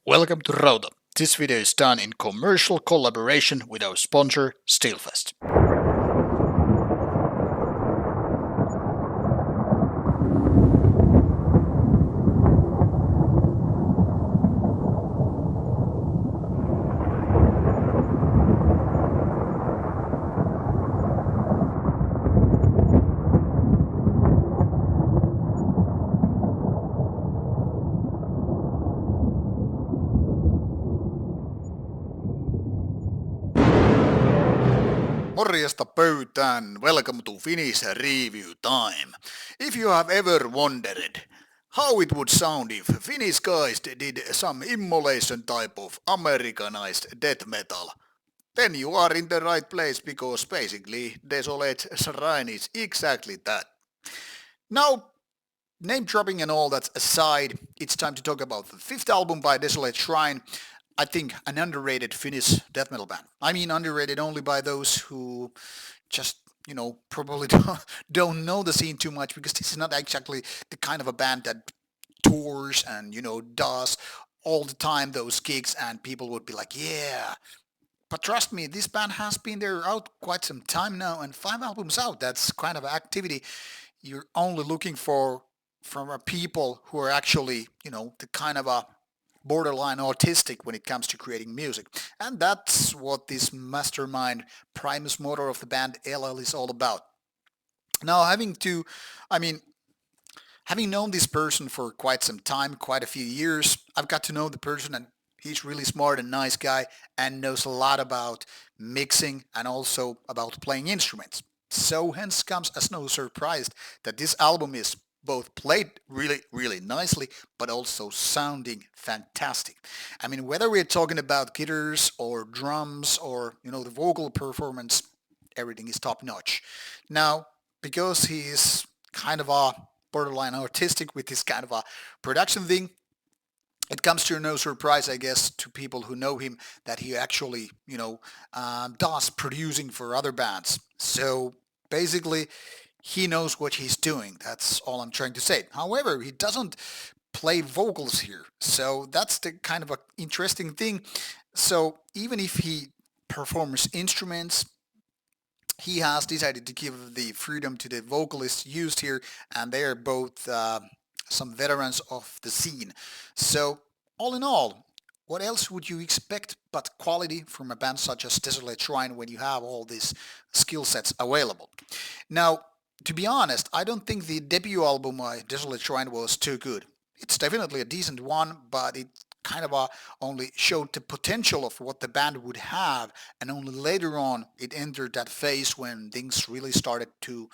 Welcome to Rauta. This video is done in commercial collaboration with our sponsor, Steelfest. Morjesta pöytään. Welcome to Finnish review time. If you have ever wondered how it would sound if Finnish guys did some immolation type of Americanized death metal, then you are in the right place because basically Desolate Shrine is exactly that. Now, name dropping and all that aside, it's time to talk about the fifth album by Desolate Shrine. I think an underrated Finnish death metal band. I mean underrated only by those who just, probably don't know the scene too much because this is not exactly the kind of a band that tours and, does all the time those gigs and people would be like, yeah. But trust me, this band has been there out quite some time now and 5 albums out. That's kind of activity you're only looking for from a people who are actually, the kind of a borderline autistic when it comes to creating music. And that's what this mastermind primus motor of the band LL is all about. Now, I mean, having known this person for quite some time, quite a few years, I've got to know the person and he's really smart and nice guy and knows a lot about mixing and also about playing instruments. So hence comes as no surprise that this album is both played really, really nicely, but also sounding fantastic. I mean, whether we're talking about guitars or drums or, the vocal performance, everything is top notch. Now, because he's kind of a borderline artistic with this kind of a production thing, it comes to no surprise, I guess, to people who know him that he actually, does producing for other bands. So basically, he knows what he's doing. That's all I'm trying to say. However, he doesn't play vocals here. So that's the kind of a interesting thing. So even if he performs instruments, he has decided to give the freedom to the vocalists used here, and they are both some veterans of the scene. So all in all, what else would you expect but quality from a band such as Desolate Shrine when you have all these skill sets available? Now, to be honest, I don't think the debut album by Desolate Shrine was too good. It's definitely a decent one, but it kind of only showed the potential of what the band would have, and only later on it entered that phase when things really started to,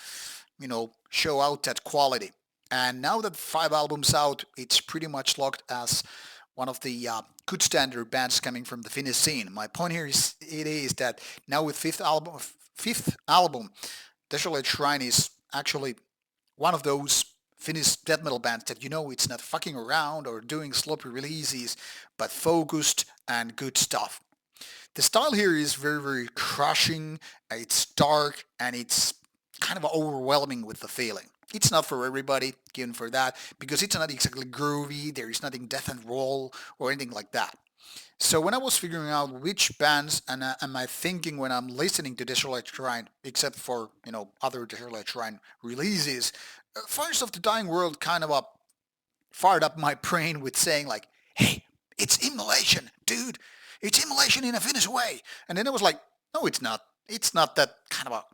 show out that quality. And now that 5 albums out, it's pretty much locked as one of the good standard bands coming from the Finnish scene. My point here is that now with fifth album, Desolate Shrine is actually one of those Finnish death metal bands that it's not fucking around or doing sloppy releases, but focused and good stuff. The style here is very, very crushing, it's dark, and it's kind of overwhelming with the feeling. It's not for everybody, given for that, because it's not exactly groovy, there is nothing death and roll or anything like that. So when I was figuring out which bands am I thinking when I'm listening to Desolate Shrine, except for, other Desolate Shrine releases, Fires of the Dying World kind of fired up my brain with saying like, hey, it's immolation, dude. It's immolation in a Finnish way. And then I was like, no, it's not. It's not that kind of a,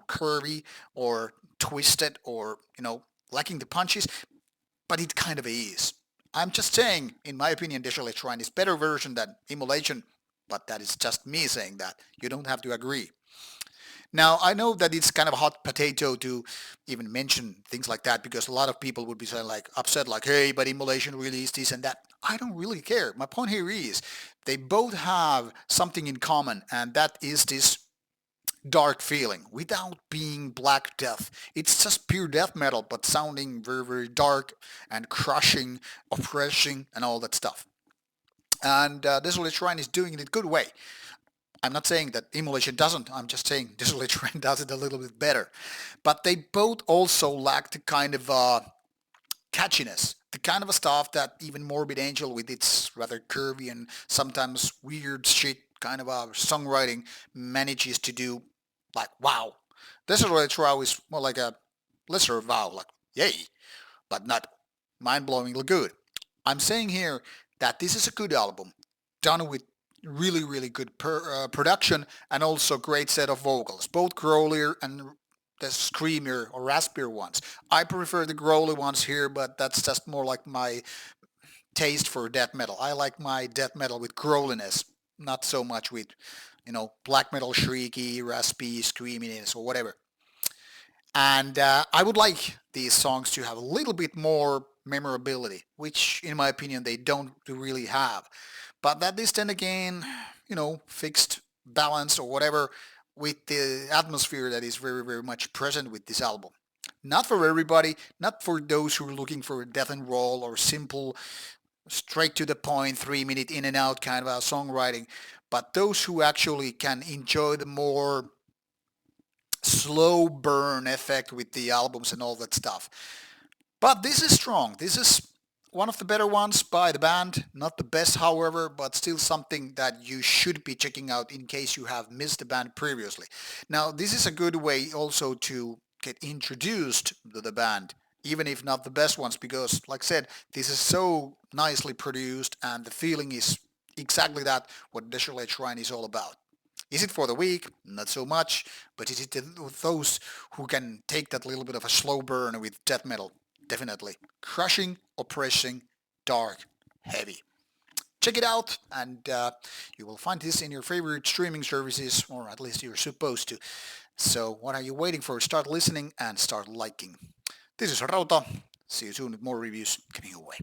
curvy or twisted or, lacking the punches, but it kind of is. I'm just saying, in my opinion, Desolate Shrine is better version than Immolation, but that is just me saying that. You don't have to agree. Now, I know that it's kind of a hot potato to even mention things like that because a lot of people would be saying like upset like, hey, but Immolation released this and that. I don't really care. My point here is they both have something in common, and that is this dark feeling without being black death. It's just pure death metal, but sounding very, very dark and crushing, oppressing, and all that stuff. And Desolate Shrine is doing it in a good way. I'm not saying that Immolation doesn't. I'm just saying Desolate Shrine does it a little bit better. But they both also lack the kind of catchiness the kind of stuff that even Morbid Angel with its rather curvy and sometimes weird shit kind of songwriting manages to do. Like, wow. Desolate Shrine is more like a lesser wow, like, yay, but not mind-blowingly good. I'm saying here that this is a good album, done with really, really good production and also great set of vocals, both growlier and the screamier or raspier ones. I prefer the growly ones here, but that's just more like my taste for death metal. I like my death metal with growliness, not so much with, black metal shrieky, raspy, screaminess or whatever. And I would like these songs to have a little bit more memorability, which in my opinion they don't really have. But that is then again, fixed balance or whatever with the atmosphere that is very, very much present with this album. Not for everybody, not for those who are looking for death and roll or simple, straight to the point, 3 minute in and out kind of a songwriting, but those who actually can enjoy the more slow burn effect with the albums and all that stuff. But this is strong. This is one of the better ones by the band. Not the best, however, but still something that you should be checking out in case you have missed the band previously. Now, this is a good way also to get introduced to the band, even if not the best ones, because, like I said, this is so nicely produced and the feeling is exactly that what Desolate Shrine is all about. Is it for the weak? Not so much. But is it those who can take that little bit of a slow burn with death metal? Definitely. Crushing, oppressing, dark, heavy. Check it out, and you will find this in your favorite streaming services, or at least you're supposed to. So what are you waiting for? Start listening and start liking. This is Rauta. See you soon with more reviews coming your way.